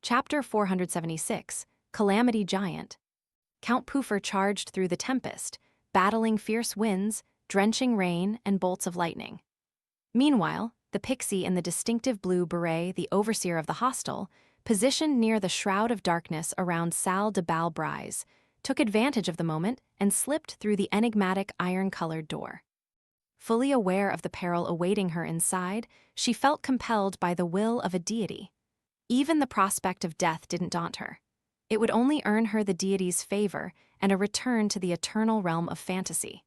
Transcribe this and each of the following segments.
Chapter 476, Calamity Giant. Count Poofer charged through the tempest, battling fierce winds, drenching rain, and bolts of lightning. Meanwhile, the pixie in the distinctive blue beret, the overseer of the hostel, positioned near the shroud of darkness around Salle de Balbrise, took advantage of the moment and slipped through the enigmatic iron-colored door. Fully aware of the peril awaiting her inside, she felt compelled by the will of a deity. Even the prospect of death didn't daunt her. It would only earn her the deity's favor and a return to the eternal realm of fantasy.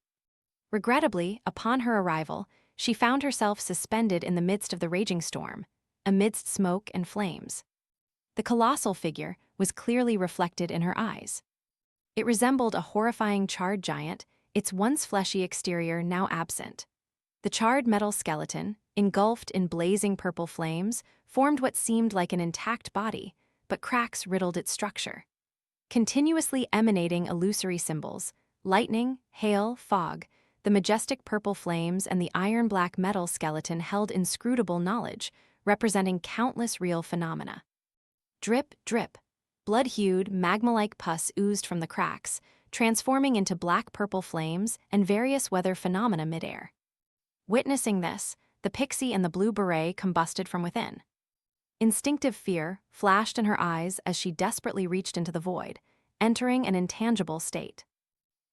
Regrettably, upon her arrival, she found herself suspended in the midst of the raging storm, amidst smoke and flames. The colossal figure was clearly reflected in her eyes. It resembled a horrifying charred giant, its once fleshy exterior now absent. The charred metal skeleton, engulfed in blazing purple flames, formed what seemed like an intact body, but cracks riddled its structure. Continuously emanating illusory symbols, lightning, hail, fog, the majestic purple flames and the iron-black metal skeleton held inscrutable knowledge, representing countless real phenomena. Drip, drip. Blood-hued, magma-like pus oozed from the cracks, transforming into black-purple flames and various weather phenomena midair. Witnessing this, the pixie and the blue beret combusted from within. Instinctive fear flashed in her eyes as she desperately reached into the void, entering an intangible state.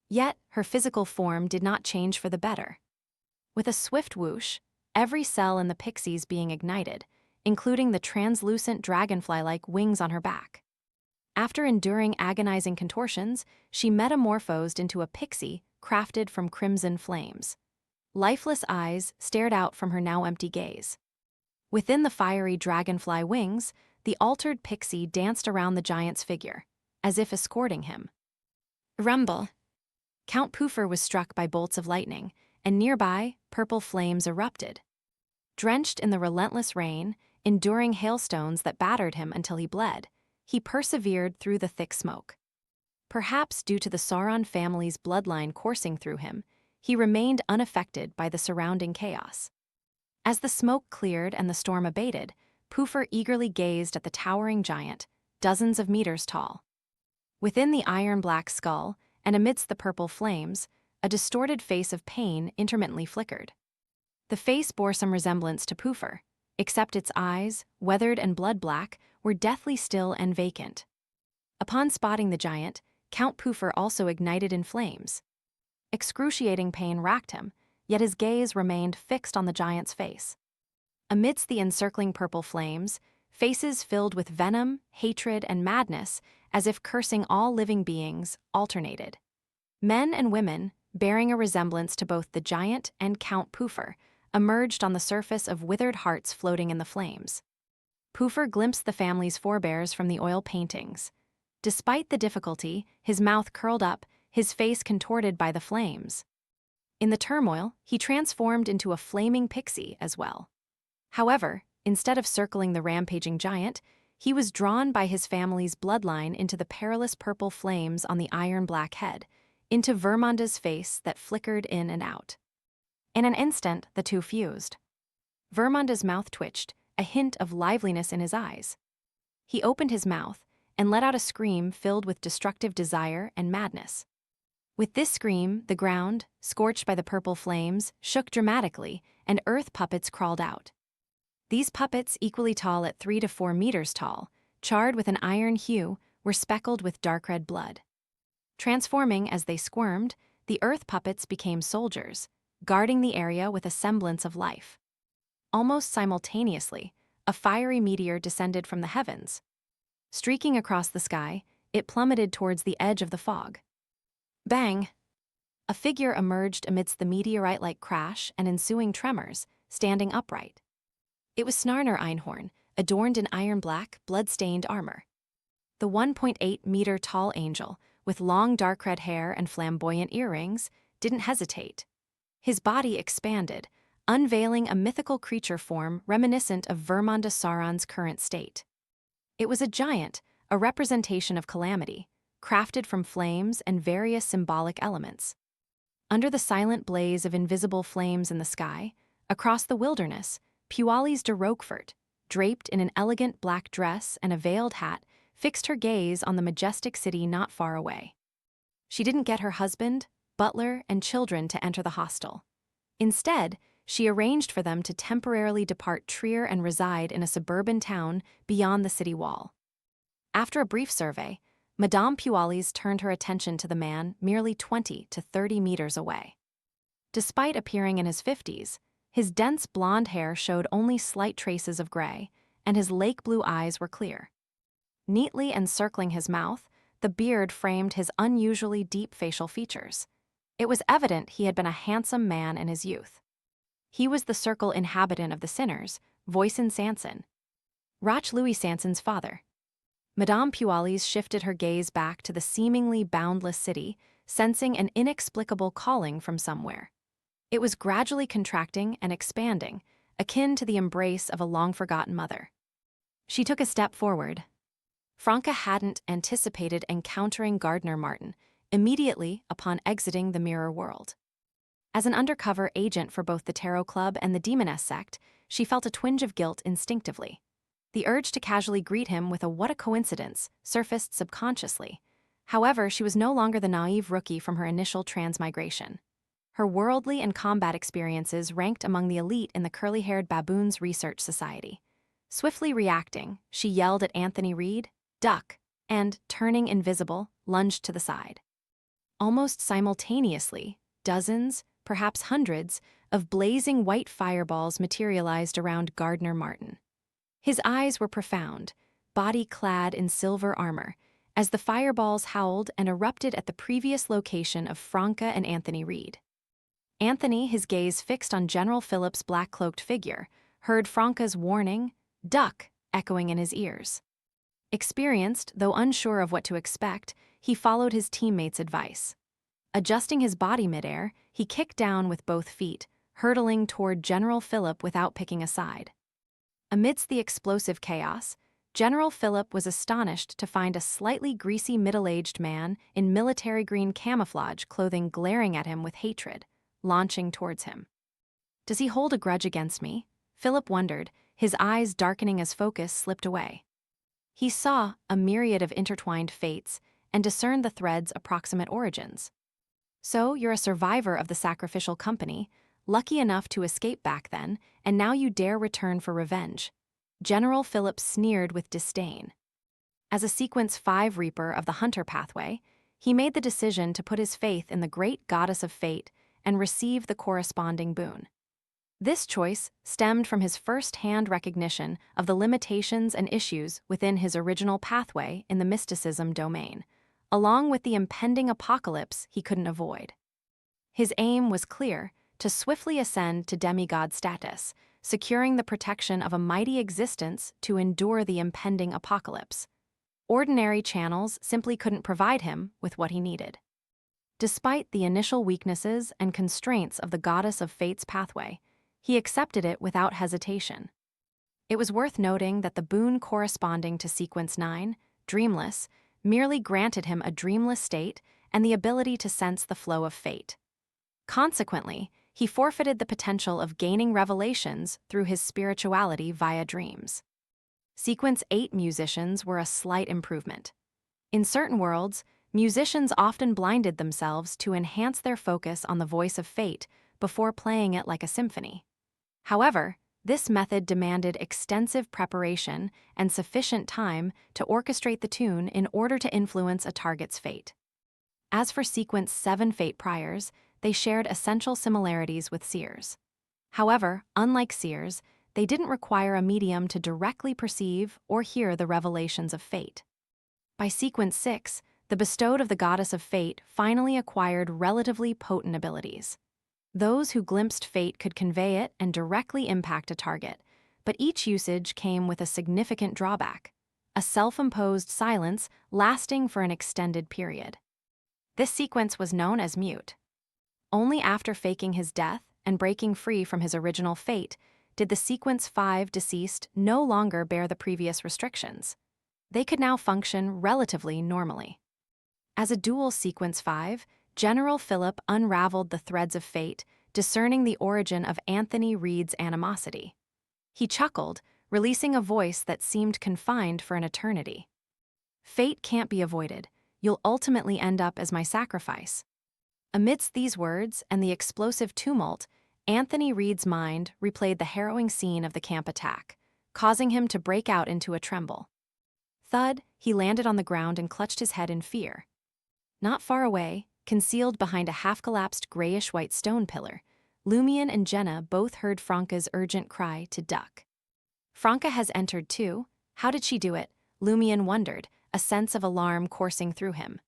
Yet, her physical form did not change for the better. With a swift whoosh, every cell in the pixie's being ignited, including the translucent dragonfly-like wings on her back. After enduring agonizing contortions, she metamorphosed into a pixie crafted from crimson flames. Lifeless eyes stared out from her now empty gaze. Within the fiery dragonfly wings, the altered pixie danced around the giant's figure, as if escorting him. Rumble! Count Poofer was struck by bolts of lightning, and nearby, purple flames erupted. Drenched in the relentless rain, enduring hailstones that battered him until he bled, he persevered through the thick smoke. Perhaps due to the Sauron family's bloodline coursing through him, he remained unaffected by the surrounding chaos. As the smoke cleared and the storm abated, Poofer eagerly gazed at the towering giant, dozens of meters tall. Within the iron-black skull, and amidst the purple flames, a distorted face of pain intermittently flickered. The face bore some resemblance to Poofer, except its eyes, weathered and blood-black, were deathly still and vacant. Upon spotting the giant, Count Poofer also ignited in flames. Excruciating pain racked him, yet his gaze remained fixed on the giant's face. Amidst the encircling purple flames, faces filled with venom, hatred, and madness, as if cursing all living beings, alternated. Men and women, bearing a resemblance to both the giant and Count Poofer, emerged on the surface of withered hearts floating in the flames. Poofer glimpsed the family's forebears from the oil paintings. Despite the difficulty, his mouth curled up, his face contorted by the flames. In the turmoil, he transformed into a flaming pixie as well. However, instead of circling the rampaging giant, he was drawn by his family's bloodline into the perilous purple flames on the iron-black head, into Vermonda's face that flickered in and out. In an instant, the two fused. Vermonda's mouth twitched, a hint of liveliness in his eyes. He opened his mouth and let out a scream filled with destructive desire and madness. With this scream, the ground, scorched by the purple flames, shook dramatically, and earth puppets crawled out. These puppets, equally tall at 3 to 4 meters tall, charred with an iron hue, were speckled with dark red blood. Transforming as they squirmed, the earth puppets became soldiers, guarding the area with a semblance of life. Almost simultaneously, a fiery meteor descended from the heavens. Streaking across the sky, it plummeted towards the edge of the fog. Bang! A figure emerged amidst the meteorite-like crash and ensuing tremors, standing upright. It was Snarner Einhorn, adorned in iron-black, blood-stained armor. The 1.8-meter-tall angel, with long dark red hair and flamboyant earrings, didn't hesitate. His body expanded, unveiling a mythical creature form reminiscent of Vermonda Sauron's current state. It was a giant, a representation of Calamity, crafted from flames and various symbolic elements. Under the silent blaze of invisible flames in the sky, across the wilderness, Pualis de Roquefort, draped in an elegant black dress and a veiled hat, fixed her gaze on the majestic city not far away. She didn't get her husband, butler, and children to enter the hostel. Instead, she arranged for them to temporarily depart Trier and reside in a suburban town beyond the city wall. After a brief survey, Madame Pualis turned her attention to the man merely 20 to 30 meters away. Despite appearing in his 50s, his dense blonde hair showed only slight traces of gray, and his lake blue eyes were clear. Neatly encircling his mouth, the beard framed his unusually deep facial features. It was evident he had been a handsome man in his youth. He was the circle inhabitant of the Sinners, Voisin Sanson, Roch Louis Sanson's father. Madame Pualis shifted her gaze back to the seemingly boundless city, sensing an inexplicable calling from somewhere. It was gradually contracting and expanding, akin to the embrace of a long-forgotten mother. She took a step forward. Franca hadn't anticipated encountering Gardner Martin immediately upon exiting the mirror world. As an undercover agent for both the Tarot Club and the Demoness sect, she felt a twinge of guilt instinctively. The urge to casually greet him with a "what a coincidence" surfaced subconsciously. However, she was no longer the naive rookie from her initial transmigration. Her worldly and combat experiences ranked among the elite in the curly-haired Baboons Research Society. Swiftly reacting, she yelled at Anthony Reed, "Duck," and, turning invisible, lunged to the side. Almost simultaneously, dozens, perhaps hundreds, of blazing white fireballs materialized around Gardner Martin. His eyes were profound, body clad in silver armor, as the fireballs howled and erupted at the previous location of Franca and Anthony Reed. Anthony, his gaze fixed on General Philip's black-cloaked figure, heard Franca's warning, "Duck," echoing in his ears. Experienced, though unsure of what to expect, he followed his teammates' advice. Adjusting his body midair, he kicked down with both feet, hurtling toward General Philip without picking a side. Amidst the explosive chaos, General Philip was astonished to find a slightly greasy middle-aged man in military green camouflage clothing glaring at him with hatred, launching towards him. "Does he hold a grudge against me?" Philip wondered, his eyes darkening as focus slipped away. He saw a myriad of intertwined fates and discerned the thread's approximate origins. "So you're a survivor of the sacrificial company, lucky enough to escape back then, and now you dare return for revenge." General Philip sneered with disdain. As a Sequence 5 Reaper of the Hunter pathway, he made the decision to put his faith in the great goddess of fate and receive the corresponding boon. This choice stemmed from his first-hand recognition of the limitations and issues within his original pathway in the mysticism domain, along with the impending apocalypse he couldn't avoid. His aim was clear: to swiftly ascend to demigod status, securing the protection of a mighty existence to endure the impending apocalypse. Ordinary channels simply couldn't provide him with what he needed. Despite the initial weaknesses and constraints of the goddess of fate's pathway, he accepted it without hesitation. It was worth noting that the boon corresponding to Sequence 9, Dreamless, merely granted him a dreamless state and the ability to sense the flow of fate. Consequently, he forfeited the potential of gaining revelations through his spirituality via dreams. Sequence 8 musicians were a slight improvement. In certain worlds, musicians often blinded themselves to enhance their focus on the voice of fate before playing it like a symphony. However, this method demanded extensive preparation and sufficient time to orchestrate the tune in order to influence a target's fate. As for Sequence 7 Fate Priors, they shared essential similarities with seers. However, unlike seers, they didn't require a medium to directly perceive or hear the revelations of fate. By Sequence 6, the bestowed of the goddess of fate finally acquired relatively potent abilities. Those who glimpsed fate could convey it and directly impact a target, but each usage came with a significant drawback: a self-imposed silence lasting for an extended period. This sequence was known as mute. Only after faking his death and breaking free from his original fate did the Sequence 5 deceased no longer bear the previous restrictions. They could now function relatively normally. As a dual Sequence 5, General Philip unraveled the threads of fate, discerning the origin of Anthony Reed's animosity. He chuckled, releasing a voice that seemed confined for an eternity. Fate can't be avoided. You'll ultimately end up as my sacrifice. Amidst these words and the explosive tumult, Anthony Reed's mind replayed the harrowing scene of the camp attack, causing him to break out into a tremble. Thud, he landed on the ground and clutched his head in fear. Not far away, concealed behind a half-collapsed grayish-white stone pillar, Lumion and Jenna both heard Franca's urgent cry to duck. Franca has entered too. How did she do it? Lumion wondered, a sense of alarm coursing through him.